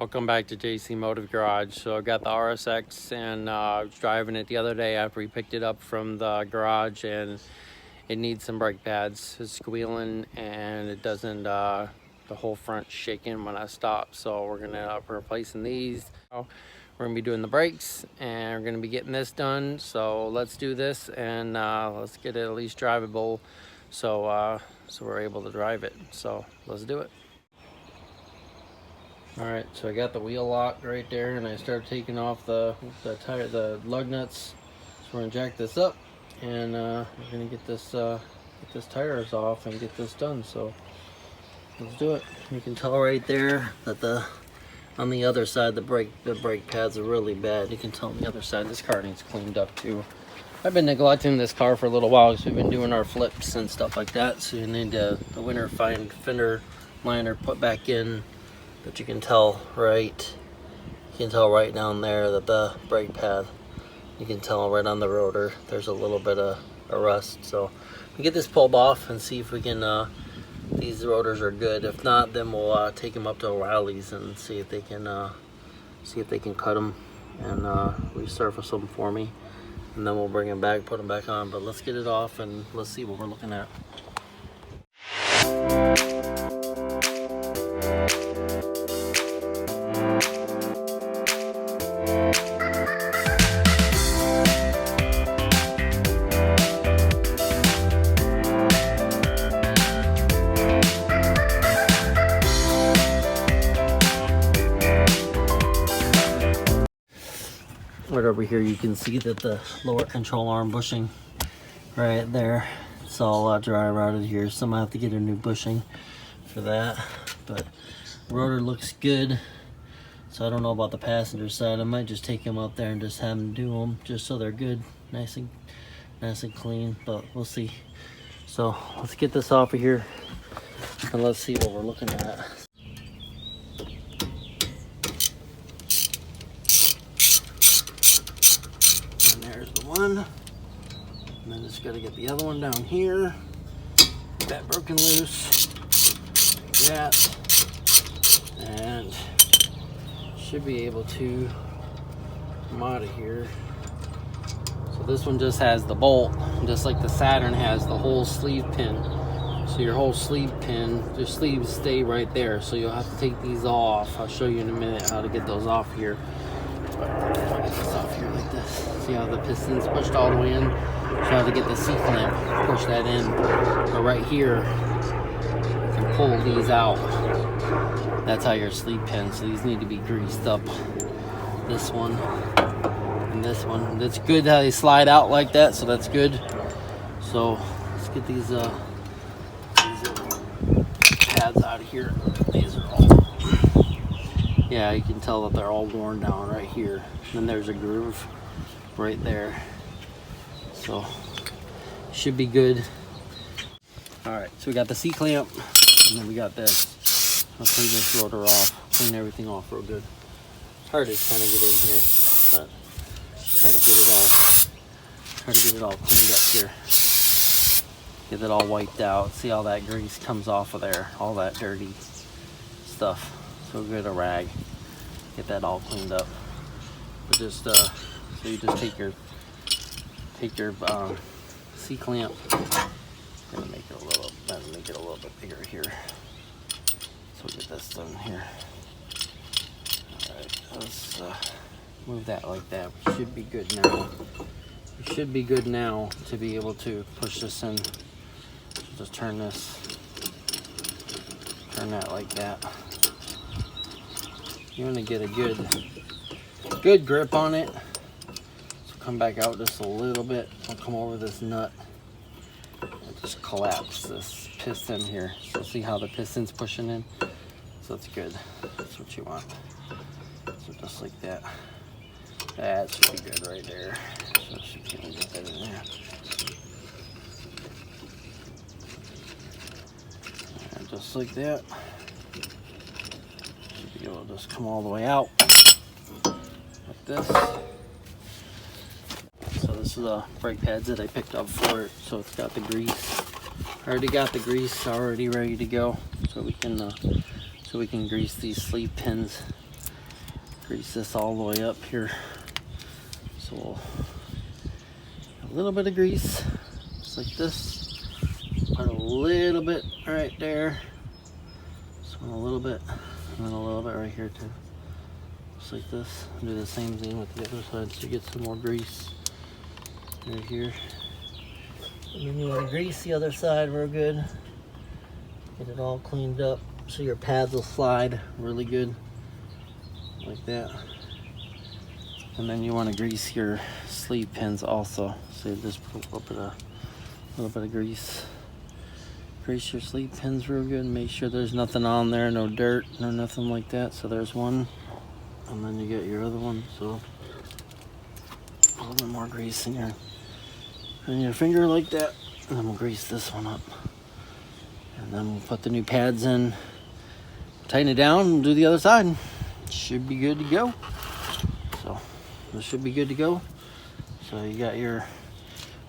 Welcome back to JC Motive Garage. So I got the RSX and I was driving it the other day after we picked it up from the garage, and it needs some brake pads. It's squealing and it doesn't, the whole front's shaking when I stop. So we're gonna end up replacing these. We're gonna be doing the brakes and we're gonna be getting this done. So let's do this and let's get it at least drivable so we're able to drive it. So let's do it. Alright, so I got the wheel locked right there, and I started taking off the lug nuts. So we're gonna jack this up, and we're gonna get this tires off and get this done. So let's do it. You can tell right there that on the other side the brake pads are really bad. You can tell on the other side this car needs cleaned up too. I've been neglecting this car for a little while because we've been doing our flips and stuff like that. So you need the winter fender liner put back in. But you can tell right down there that the brake pad, you can tell right on the rotor there's a little bit of a rust. So we get this pulled off and see if we can these rotors are good. If not, then we'll take them up to O'Reilly's and see if they can cut them and resurface them for me, and then we'll bring them back, put them back on. But let's get it off and let's see what we're looking at. Right over here you can see that the lower control arm bushing right there, it's all dry rotted here, so I'm gonna have to get a new bushing for that. But rotor looks good, so I don't know about the passenger side. I might just take them up there and just have them do them just so they're good, nice and clean, but we'll see. So let's get this off of here and let's see what we're looking at. There's the one, and then just got to get the other one down here. That broken loose, like that, and should be able to come out of here. So this one just has the bolt, just like the Saturn has the whole sleeve pin. So your whole sleeve pin, your sleeves stay right there. So you'll have to take these off. I'll show you in a minute how to get those off here. But I'll get this off here like this. See how the piston's pushed all the way in? So how to get the C-clamp, push that in. But right here, you can pull these out. That's how your sleeve pins. So these need to be greased up. This one and this one. That's good how they slide out like that, so that's good. So let's get these pads out of here. These are all, yeah, you can tell that they're all worn down right here. And then there's a groove right there. So should be good. Alright, so we got the C-clamp and then we got this. I'll clean this rotor off, clean everything off real good. It's hard to kind of get in here, but try to get it all cleaned up here. Get it all wiped out. See how that grease comes off of there, all that dirty stuff. So get a rag, get that all cleaned up. But just so you just take your C-clamp and make it a little bit bigger here. So we'll get this done here. All right, let's move that like that. We should be good now. We should be good now to be able to push this in. Just turn that like that. You want to get a good grip on it. So come back out just a little bit. I'll come over this nut and just collapse this piston here. So see how the piston's pushing in? So it's good. That's what you want. So just like that. That should be good right there. So you can get that in there. And just like that. Should be able to just come all the way out. Like this. So this is the brake pads that I picked up for it. So it's got the grease. I already got the grease already ready to go. So we can grease these sleeve pins grease this all the way up here. So we'll a little bit of grease, just like this. Put a little bit right there. Just want a little bit, and then a little bit right here too. Just like this. Do the same thing with the other side, so you get some more grease right here. And then you want to grease the other side real good. Get it all cleaned up so your pads will slide really good, like that. And then you want to grease your sleeve pins also. So you just put a little bit of grease. Grease your sleeve pins real good. Make sure there's nothing on there, no dirt, no nothing like that. So there's one, and then you get your other one. So a little bit more grease in your finger like that, and then we'll grease this one up. And then we'll put the new pads in, tighten it down, and do the other side. Should be good to go. So this should be good to go. So you got your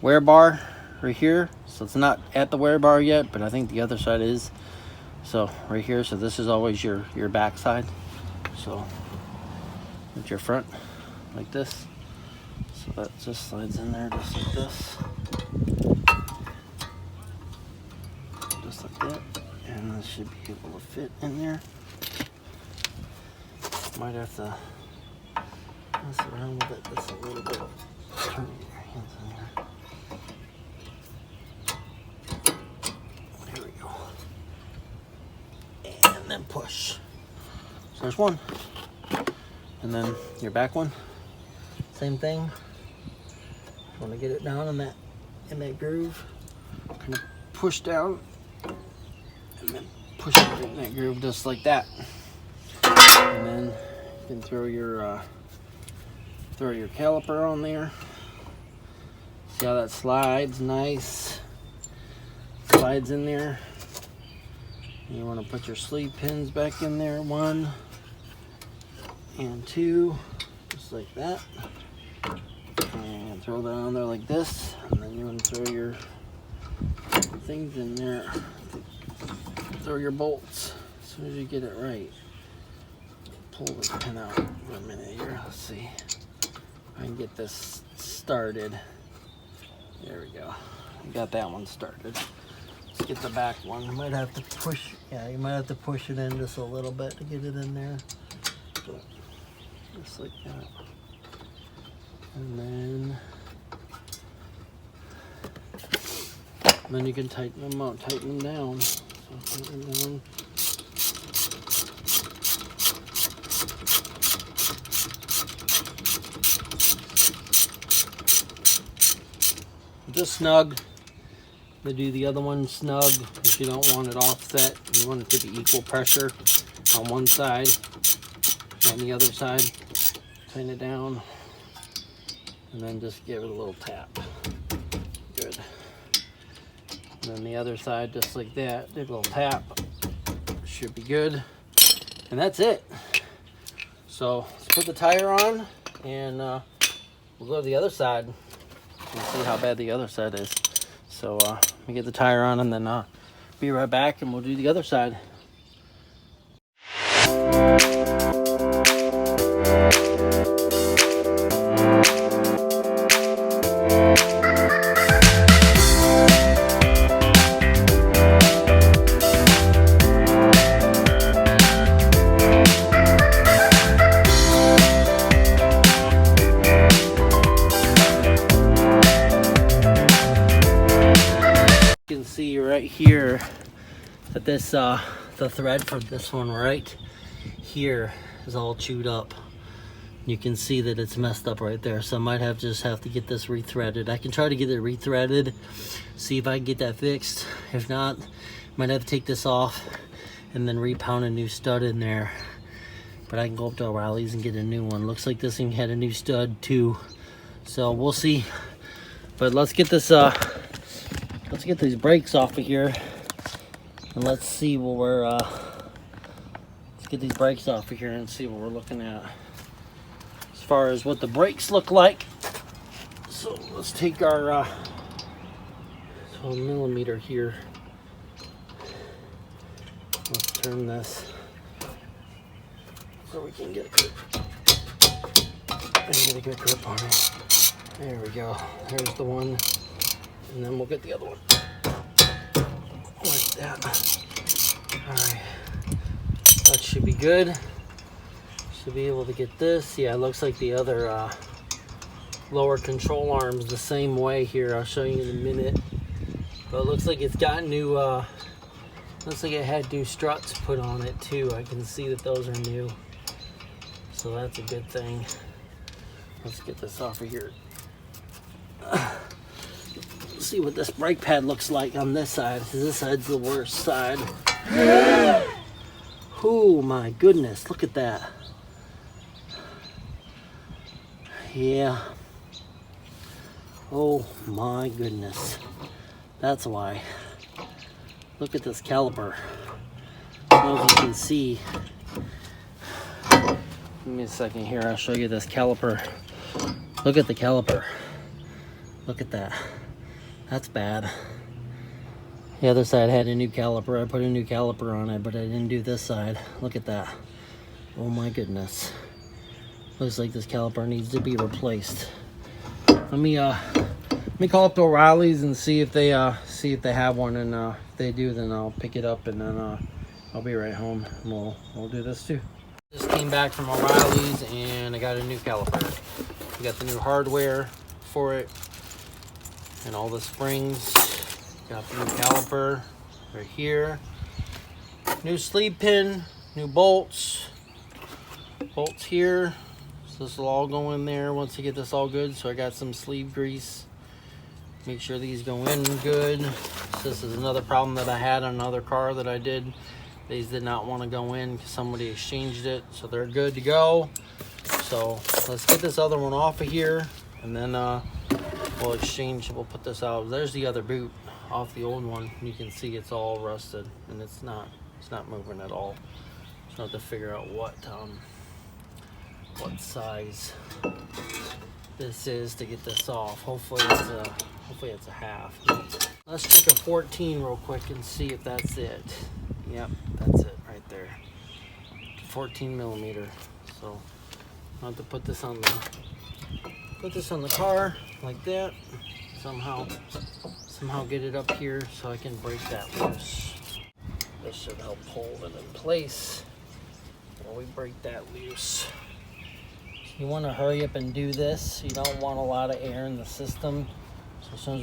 wear bar right here. So it's not at the wear bar yet, but I think the other side is. So right here, so this is always your back side. So with your front like this. So that just slides in there just like this. Just like that. And this should be able to fit in there. Might have to mess around with it just a little bit. Turn your hands in there. There we go. And then push. So there's one. And then your back one. Same thing. Want to get it down in that groove. Kind of push down. And then push it in that groove just like that. And then you can throw your caliper on there. See how that slides nice. Slides in there. And you want to put your sleeve pins back in there. 1 and 2, just like that. And throw that on there like this. And then you want to throw your things in there. Throw your bolts as soon as you get it right. Pull this pin out for a minute here. Let's see if I can get this started. There we go. We got that one started. Let's get the back one. You might have to push. Yeah, you might have to push it in just a little bit to get it in there. But just like that. And then you can tighten them up, tighten them down. So tighten them down. Just snug. To do the other one snug if you don't want it offset. You want it to be equal pressure on one side and the other side. Tighten it down. And then just give it a little tap. Good. And then the other side, just like that. Do a little tap. Should be good. And that's it. So let's put the tire on and we'll go to the other side and see how bad the other side is. So let me get the tire on and then be right back and we'll do the other side. Here that this the thread for this one right here is all chewed up. You can see that it's messed up right there, so I might have to get this rethreaded. I can try to get it rethreaded, see if I can get that fixed. If not, might have to take this off and then repound a new stud in there. But I can go up to O'Reilly's and get a new one. Looks like this thing had a new stud too, so we'll see. But let's get this let's get these brakes off of here and let's see what we're let's get these brakes off of here and see what we're looking at as far as what the brakes look like. So let's take our 12mm here. Let's turn this so we can get get a good grip on it. There we go. There's the one. And then we'll get the other one. Like that. Alright. That should be good. Should be able to get this. Yeah, it looks like the other lower control arms the same way here. I'll show you in a minute. But it looks like it's got new, looks like it had new struts put on it too. I can see that those are new. So that's a good thing. Let's get this off of here. Let's see what this brake pad looks like on this side. This side's the worst side. Oh my goodness, look at that. Yeah. Oh my goodness. That's why. Look at this caliper. I don't know if you can see. Give me a second here, I'll show you this caliper. Look at the caliper. Look at that. That's bad. The other side had a new caliper. I put a new caliper on it, but I didn't do this side. Look at that. Oh my goodness. Looks like this caliper needs to be replaced. Let me call up the O'Reilly's and see if they have one, and if they do, then I'll pick it up, and then I'll be right home and we'll do this too. Just came back from O'Reilly's and I got a new caliper. We got the new hardware for it and all the springs. Got the new caliper right here. New sleeve pin, new bolts here. So this will all go in there once you get this all good. So I got some sleeve grease. Make sure these go in good. So this is another problem that I had on another car that I did. These did not want to go in because somebody exchanged it. So they're good to go. So let's get this other one off of here, and then we'll exchange. We'll put this out. There's the other boot off the old one. You can see it's all rusted, and it's not moving at all. So I have to figure out what size this is to get this off. Hopefully it's a half. Let's check a 14 real quick and see if that's it. Yep, that's it right there. 14 millimeter. So I have to put this on the car like that. Somehow get it up here so I can break that loose. This should help hold it in place while we break that loose. You want to hurry up and do this. You don't want a lot of air in the system. So as soon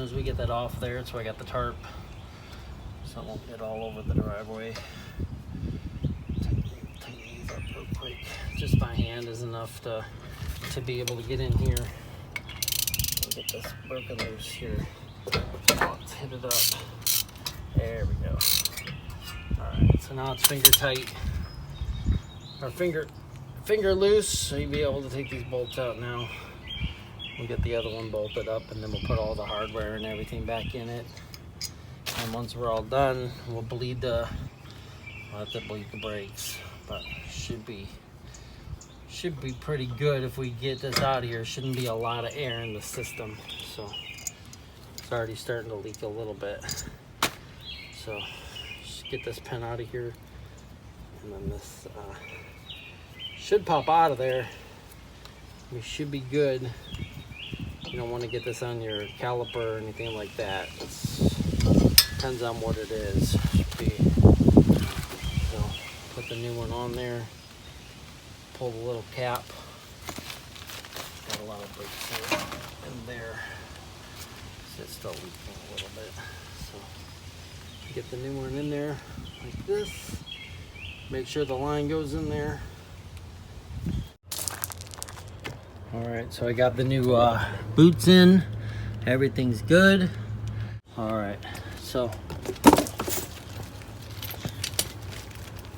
as we get that off there, so I got the tarp, so it won't get all over the driveway. Tighten these up real quick. Just by hand is enough to be able to get in here. We'll get this broken loose here. Let's hit it up. There we go. Alright, so now it's finger tight. Our finger loose, so you'll be able to take these bolts out now. We'll get the other one bolted up, and then we'll put all the hardware and everything back in it. And once we're all done, we'll have to bleed the brakes, but should be pretty good if we get this out of here. Shouldn't be a lot of air in the system, so it's already starting to leak a little bit. So just get this pin out of here, and then this should pop out of there. We should be good. You don't want to get this on your caliper or anything like that. Depends on what it is. So put the new one on there. Pull the little cap. Got a lot of brakes in there. So it's still leaking a little bit. So get the new one in there like this. Make sure the line goes in there. Alright, so I got the new boots in. Everything's good. Alright, so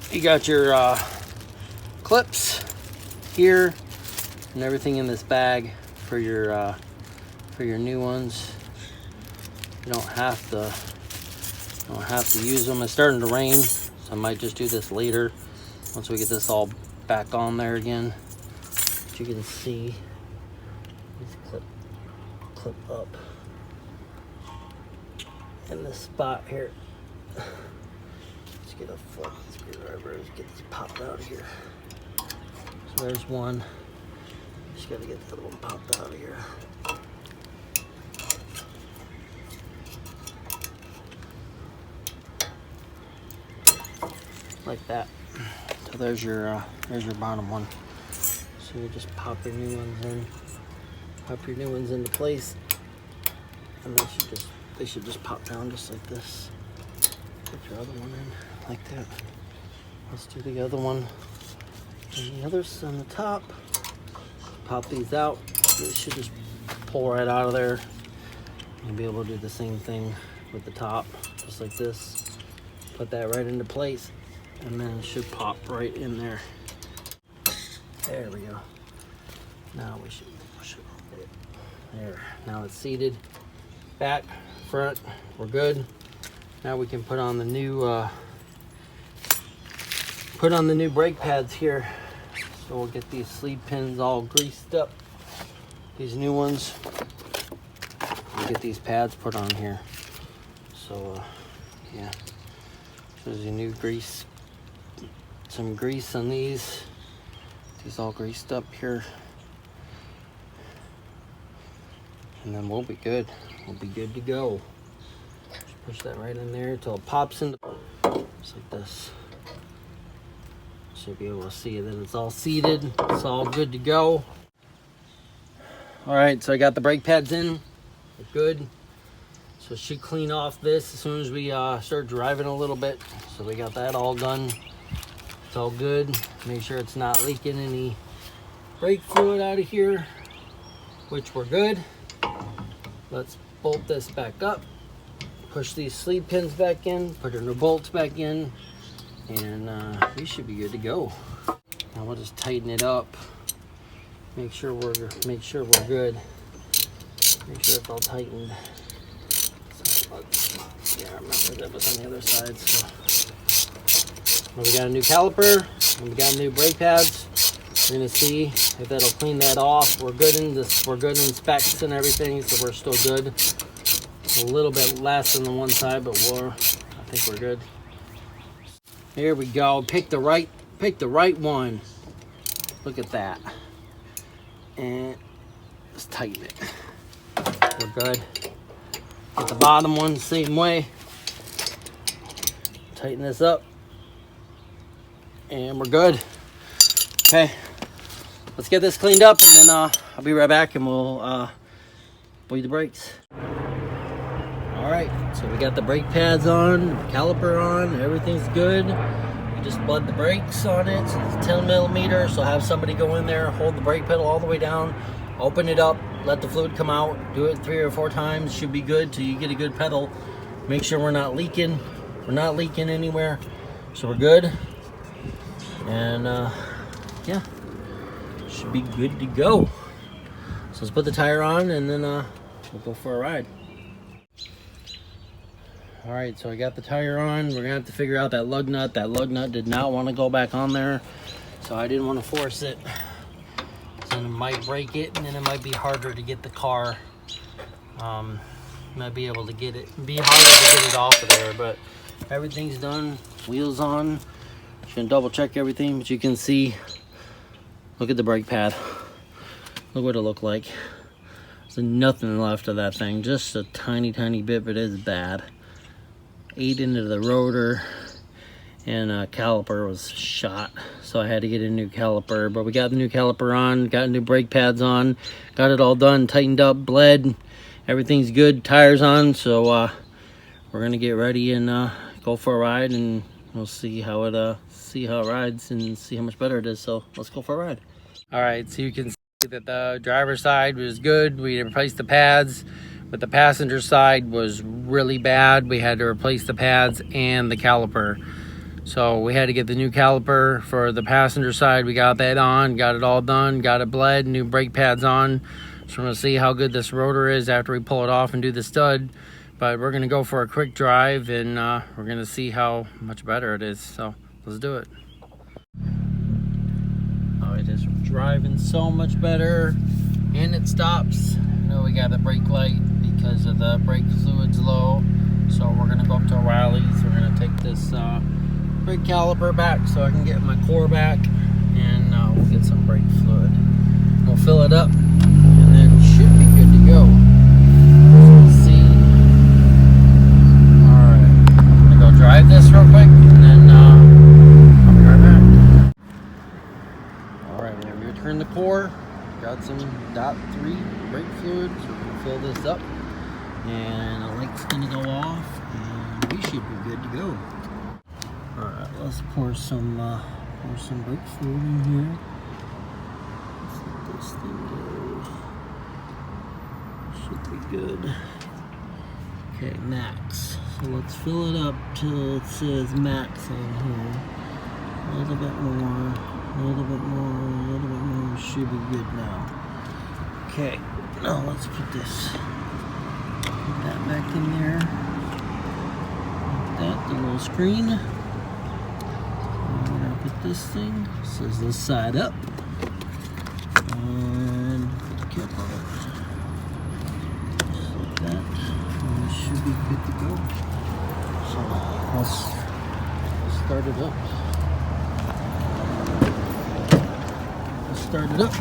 you got your clips here and everything in this bag for your new ones. You don't have to use them. It's starting to rain, so I might just do this later once we get this all back on there again. But you can see these clip up in this spot here. Let's get a foot screwdriver and get these popped out of here. So there's one. just gotta get the other one popped out of here. Like that. So there's your bottom one. So you just pop your new ones in. Pop your new ones into place, and they should just pop down just like this. Put your other one in like that. Let's do the other one. And the others on the top. Pop these out. They should just pull right out of there. You'll be able to do the same thing with the top, just like this. Put that right into place, and then it should pop right in there. There we go. Now we should get it. There. Now it's seated. Back, front, we're good. Now we can put on the new brake pads here. So we'll get these sleeve pins all greased up. These new ones. We'll get these pads put on here. So yeah. So there's your new grease. Some grease on these. These all greased up here. And then we'll be good. We'll be good to go. Just push that right in there until it pops into, just like this. Should be able to see that it's all seated. It's all good to go. All right, so I got the brake pads in. They're good. So it should clean off this as soon as we start driving a little bit. So we got that all done. It's all good. Make sure it's not leaking any brake fluid out of here, which we're good. Let's bolt this back up. Push these sleeve pins back in. Put our new bolts back in. And we should be good to go. Now we'll just tighten it up. Make sure we're good. Make sure it's all tightened. So, yeah, I remember that was on the other side. So well, we got a new caliper and we got new brake pads. We're gonna see if that'll clean that off. We're good in this. We're good in specs and everything, so we're still good. A little bit less on the one side, but I think we're good. Here we go. Pick the right one. Look at that. And let's tighten it. We're good. Get the bottom one same way. Tighten this up. And we're good. Okay. Let's get this cleaned up, and then I'll be right back and we'll bleed the brakes. All right, so we got the brake pads on, the caliper on, everything's good. We just bled the brakes on it, so it's 10 millimeter, so have somebody go in there, hold the brake pedal all the way down, open it up, let the fluid come out, do it 3 or 4 times, should be good till you get a good pedal. Make sure we're not leaking anywhere, so we're good. And yeah, should be good to go. So let's put the tire on, and then we'll go for a ride. All right, so I got the tire on. We're gonna have to figure out that lug nut. That lug nut did not want to go back on there, so I didn't want to force it. So it might break it, and then it might be harder to get the car. Might be able to get it. It'd be harder to get it off of there, but everything's done. Wheels on. Should double check everything, but you can see. Look at the brake pad. Look what it looked like. There's nothing left of that thing. Just a tiny bit, but it's bad. Ate into the rotor, and caliper was shot, so I had to get a new caliper. But we got the new caliper on, got new brake pads on, got it all done, tightened up, bled, everything's good, tires on. So we're gonna get ready and go for a ride, and we'll see how it rides and see how much better it is. So let's go for a ride. All right, so you can see that the driver's side was good. We replaced the pads. But the passenger side was really bad. We had to replace the pads and the caliper. So we had to get the new caliper for the passenger side. We got that on, got it all done, got it bled, new brake pads on. So we're gonna see how good this rotor is after we pull it off and do the stud. But we're gonna go for a quick drive, and we're gonna see how much better it is. So let's do it. Oh, it is driving so much better, and it stops. Now we got the brake light because of the brake fluid's low. So we're gonna go up to O'Reilly's. We're gonna take this brake caliper back so I can get my core back, and we'll get some brake fluid. We'll fill it up and then should be good to go. Let's see. Alright, I'm gonna go drive this real quick and then I'll be right back. Alright, we're gonna return the core. Got some .3 brake fluid, so we're gonna fill this up and the light's gonna go off and we should be good to go. Alright, let's pour some brake fluid in here. Let's let this thing go. Should be good. Okay, max. So let's fill it up till it says max on here. A little bit more, a little bit more, a little bit more. Should be good now. Okay, now let's put this, put that back in there. Like that, the little screen. I'm gonna put this thing, says this side up. And put the cap on it. Just like that. And it should be good to go. So let's start it up. Start it up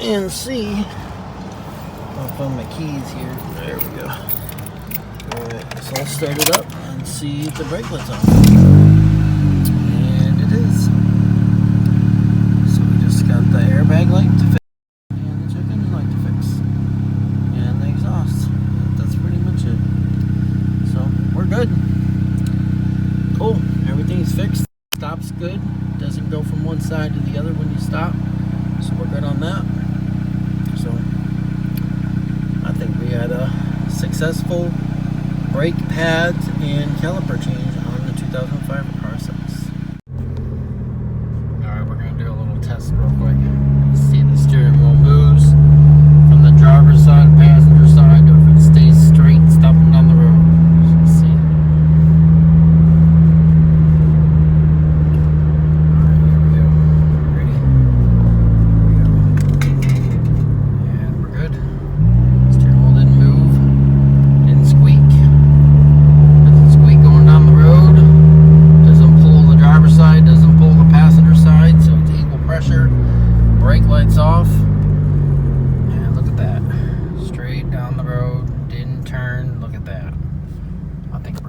and see. I'll find my keys here. There we go. Alright, so I'll start it up and see if the brake light's on. And it is. So we just got the airbag light to fix and the check engine light to fix. And the exhaust. That's pretty much it. So we're good. Cool. Everything's fixed. Stop's good. Doesn't go from one side to the other when you stop. So we're good on that. So I think we had a successful brake pads and caliper change on the 2005 RS6. Alright, we're going to do a little test real quick. See if the steering wheel moves from the driver's side, passenger side, or if it stays straight stopping down the road. Let's see.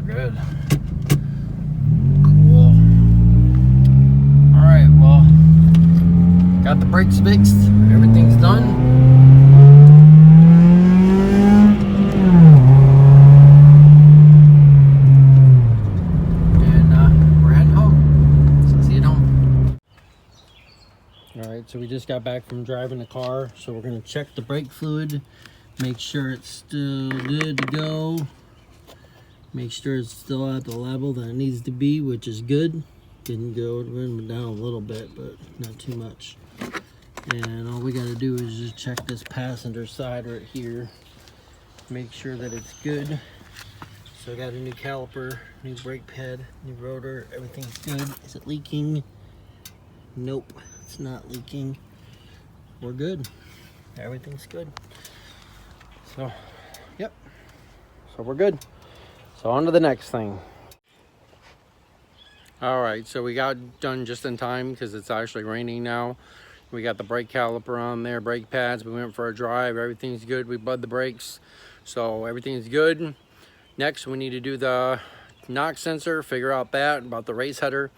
Good. Cool. Alright, well, got the brakes fixed. Everything's done. And we're heading home. So see you home. Alright, so we just got back from driving the car. So we're going to check the brake fluid. Make sure it's still good to go. Make sure it's still at the level that it needs to be, which is good. Didn't go, it went down a little bit, but not too much. And all we got to do is just check this passenger side right here. Make sure that it's good. So I got a new caliper, new brake pad, new rotor, everything's good. Is it leaking? Nope, it's not leaking. We're good. Everything's good. So, yep. So we're good. So on to the next thing. Alright, so we got done just in time because it's actually raining now. We got the brake caliper on there, brake pads. We went for a drive. Everything's good. We bled the brakes. So everything's good. Next, we need to do the knock sensor, figure out that, about the race header,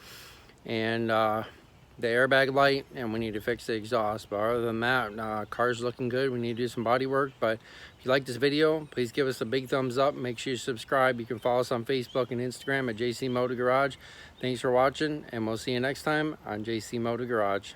and the airbag light, and we need to fix the exhaust. But other than that, car's looking good. We need to do some body work. But if you like this video, please give us a big thumbs up. Make sure you subscribe. You can follow us on Facebook and Instagram at JC Motor Garage. Thanks for watching, and we'll see you next time on JC Motor Garage.